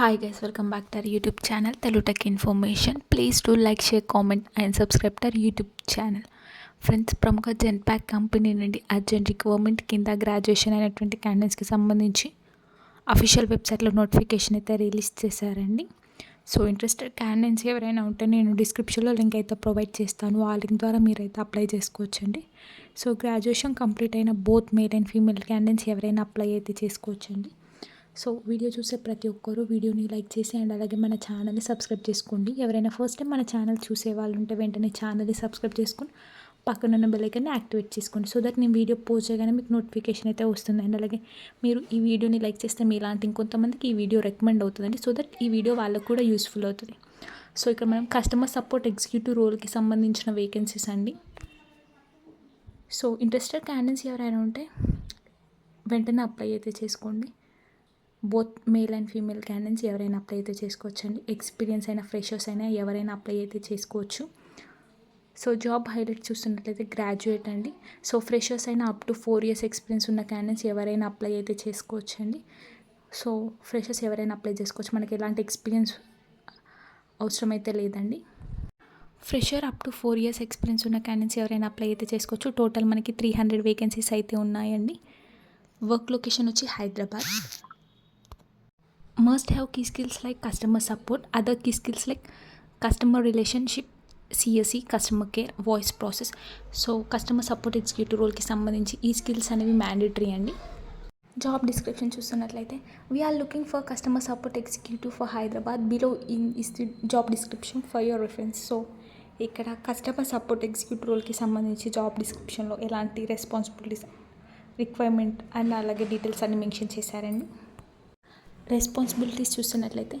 Hi guys, welcome back to our YouTube channel Telugu Tech Information. Please do like, share, comment and subscribe to our YouTube channel. Friends, ప్రముఖ Genpact company నుండి urgent requirement కింద graduation అయినటువంటి క్యాండిడేట్స్కి సంబంధించి official వెబ్సైట్లో notification అయితే release చేశారండి. So interested candidates ఎవరైనా ఉంటే నేను డిస్క్రిప్షన్లో లింక్ అయితే ప్రొవైడ్ చేస్తాను. ఆ లింక్ ద్వారా మీరైతే అప్లై చేసుకోవచ్చండి. సో గ్రాడ్యుయేషన్ కంప్లీట్ అయిన both male and female candidates ఎవరైనా అప్లై అయితే చేసుకోవచ్చండి. సో వీడియో చూసే ప్రతి ఒక్కరు వీడియోని లైక్ చేసి అండ్ అలాగే మన ఛానల్ని సబ్స్క్రైబ్ చేసుకోండి. ఎవరైనా ఫస్ట్ టైం మన ఛానల్ చూసే వాళ్ళు ఉంటే వెంటనే ఛానల్ని సబ్స్క్రైబ్ చేసుకొని పక్కన ఉన్న బెల్ ఐకాన్ని యాక్టివేట్ చేసుకోండి. సో దట్ నేను వీడియో పోస్ట్ చేయగానే మీకు నోటిఫికేషన్ అయితే వస్తుంది. అండ్ అలాగే మీరు ఈ వీడియోని లైక్ చేస్తే మీలాంటి ఇంకొంతమందికి ఈ వీడియో రికమెండ్ అవుతుందండి. సో దట్ ఈ వీడియో వాళ్ళకు కూడా యూస్ఫుల్ అవుతుంది. సో ఇక్కడ మనం కస్టమర్ సపోర్ట్ ఎగ్జిక్యూటివ్ రోల్కి సంబంధించిన వేకెన్సీస్ అండి. సో ఇంట్రెస్టెడ్ క్యాండిడేట్స్ ఎవరైనా ఉంటే వెంటనే అప్లై అయితే చేసుకోండి. Both male and female candidates ఎవరైనా అప్లై అయితే చేసుకోవచ్చండి. ఎక్స్పీరియన్స్ అయినా ఫ్రెషర్స్ అయినా ఎవరైనా అప్లై అయితే చేసుకోవచ్చు. సో జాబ్ హైలైట్ చూస్తున్నట్లయితే గ్రాడ్యుయేట్ అండి. సో ఫ్రెషర్స్ అయినా అప్ టు 4 years ఎక్స్పీరియన్స్ ఉన్న క్యాండిడేట్స్ ఎవరైనా అప్లై అయితే చేసుకోవచ్చండి. సో ఫ్రెషర్స్ ఎవరైనా అప్లై చేసుకోవచ్చు, మనకి ఎలాంటి ఎక్స్పీరియన్స్ అవసరం అయితే లేదండి. Fresher up to 4 years experience ఉన్న క్యాండిడేట్స్ ఎవరైనా అప్లై అయితే చేసుకోవచ్చు. టోటల్ మనకి 300 వేకెన్సీస్ అయితే ఉన్నాయండి. వర్క్ లొకేషన్ వచ్చి Hyderabad. Must have key skills like customer support, other key skills like customer relationship, CSE, customer care, voice process. So customer support executive రోల్కి సంబంధించి ఈ స్కిల్స్ అనేవి మ్యాండేటరీ అండి. జాబ్ డిస్క్రిప్షన్ చూస్తున్నట్లయితే we are looking for customer support executive for Hyderabad, below is the job description for your reference. So ఇక్కడ customer support executive రోల్కి సంబంధించి job డిస్క్రిప్షన్లో ఎలాంటి రెస్పాన్సిబిలిటీస్, రిక్వైర్మెంట్ అండ్ అలాగే డీటెయిల్స్ అన్ని మెన్షన్ చేశారండి. రెస్పాన్సిబిలిటీస్ చూస్తున్నట్లయితే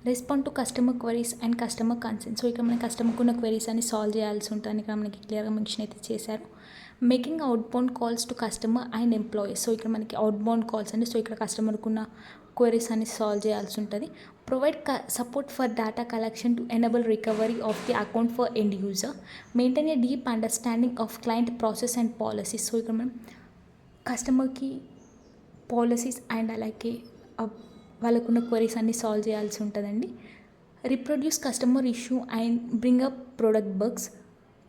respond to customer queries and customer concern. So ఇక్కడ మన కస్టమర్కి ఉన్న క్వరీస్ అని సాల్వ్ చేయాల్సి ఉంటుంది. ఇక్కడ మనకి క్లియర్గా మెన్షన్ అయితే చేశారు. Making outbound calls to customer and employees. So ఇక్కడ మనకి అవుట్బౌండ్ కాల్స్ అండి. సో ఇక్కడ కస్టమర్కి ఉన్న క్వరీస్ అని సాల్వ్ చేయాల్సి ఉంటుంది. Provide support for data collection to enable recovery of the account for end user. Maintain a deep understanding of client process and policies. So ఇక్కడ మనం కస్టమర్కి పాలసీస్ అండ్ అలాగే వాళ్ళకున్న క్వరీస్ అన్ని సాల్వ్ చేయాల్సి ఉంటుందండి. Reproduce customer issue and bring up product bugs.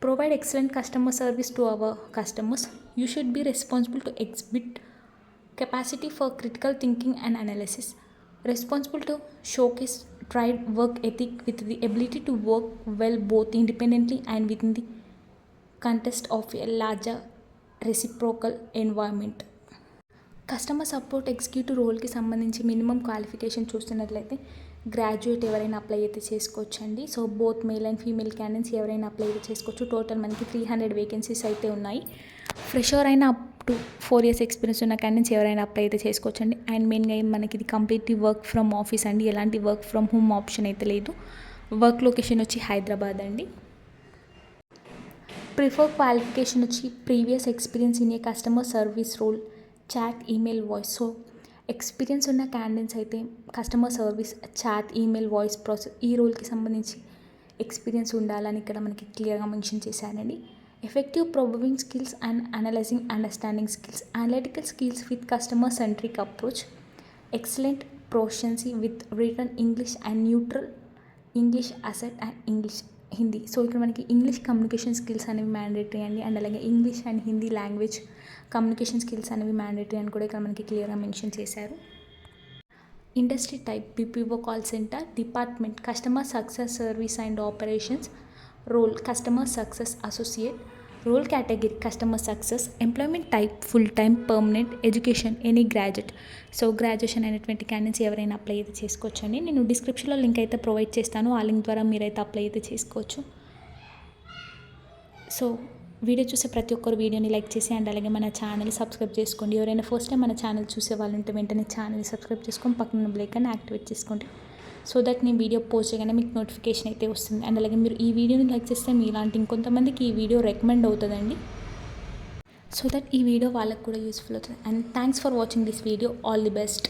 Provide excellent customer service to our customers. You should be responsible to exhibit capacity for critical thinking and analysis. Responsible to showcase tried work ethic with the ability to work well both independently and with in the contest of a larger reciprocal environment. Customer support executive రోల్కి సంబంధించి minimum qualification చూస్తున్నట్లయితే graduate ఎవరైనా apply అయితే చేసుకోవచ్చండి. So both male and female candidates ఎవరైనా apply అయితే చేసుకోవచ్చు. Total మనకి 300 వేకెన్సీస్ అయితే ఉన్నాయి. ఫ్రెషర్ అయినా అప్ టు 4 years ఎక్స్పీరియన్స్ ఉన్న క్యాండిడేట్స్ ఎవరైనా అప్లై అయితే చేసుకోవచ్చండి. అండ్ మెయిన్గా మనకి ఇది కంప్లీట్లీ వర్క్ ఫ్రమ్ ఆఫీస్ అండి. ఎలాంటి వర్క్ ఫ్రమ్ హోమ్ ఆప్షన్ అయితే లేదు. వర్క్ లొకేషన్ వచ్చి హైదరాబాద్ అండి. ప్రిఫర్ క్వాలిఫికేషన్ వచ్చి previous experience in a customer service role, chat, email, voice. So experience ఉన్న క్యాండిడేట్స్ అయితే customer service, chat, email, voice process ఈ రోల్కి సంబంధించి ఎక్స్పీరియన్స్ ఉండాలని ఇక్కడ మనకి క్లియర్గా మెన్షన్ చేశానండి. Effective probleming skills and analysing understanding skills, analytical skills with customer centric approach, excellent proficiency with return English and neutral English asset and English, Hindi. So ఇక్కడ మనకి ఇంగ్లీష్ కమ్యూనికేషన్ స్కిల్స్ అనేవి మ్యాండేటరీ అండి. And అలాగే English and Hindi language communication skills అనేవి mandatory అని కూడా ఇక్కడ మనకి క్లియర్గా మెన్షన్ చేశారు. Industry type BPO call centre, department customer success service and operations, role customer success associate, role category customer success, employment type full time, permanent, education any graduate. So graduation అయినటువంటి candidates ఎవరైనా apply అయితే చేసుకోవచ్చండి. నేను డిస్క్రిప్షన్లో link అయితే provide చేస్తాను. ఆ link ద్వారా మీరైతే అప్లై అయితే చేసుకోవచ్చు. సో వీడియో చూసే ప్రతి ఒక్కరు వీడియోని లైక్ చేసి అండ్ అలాగే మన ఛానల్ సబ్స్క్రైబ్ చేసుకోండి. ఎవరైనా ఫస్ట్ టైం మన ఛానల్ చూసే వాళ్ళు ఉంటే వెంటనే ఛానల్ సబ్స్క్రైబ్ చేసుకొని పక్కన బెల్ ఐకాన్ యాక్టివేట్ చేసుకోండి. సో దట్ నేను వీడియో పోస్ట్ చేయగానే మీకు నోటిఫికేషన్ అయితే వస్తుంది. అండ్ అలాగే మీరు ఈ వీడియోని లైక్ చేస్తే మీలాంటి ఇంకొంతమందికి ఈ వీడియో రికమెండ్ అవుతుందండి. సో దట్ ఈ వీడియో వాళ్ళకు కూడా యూస్ఫుల్ అవుతుంది. And thanks for watching this video. All the best.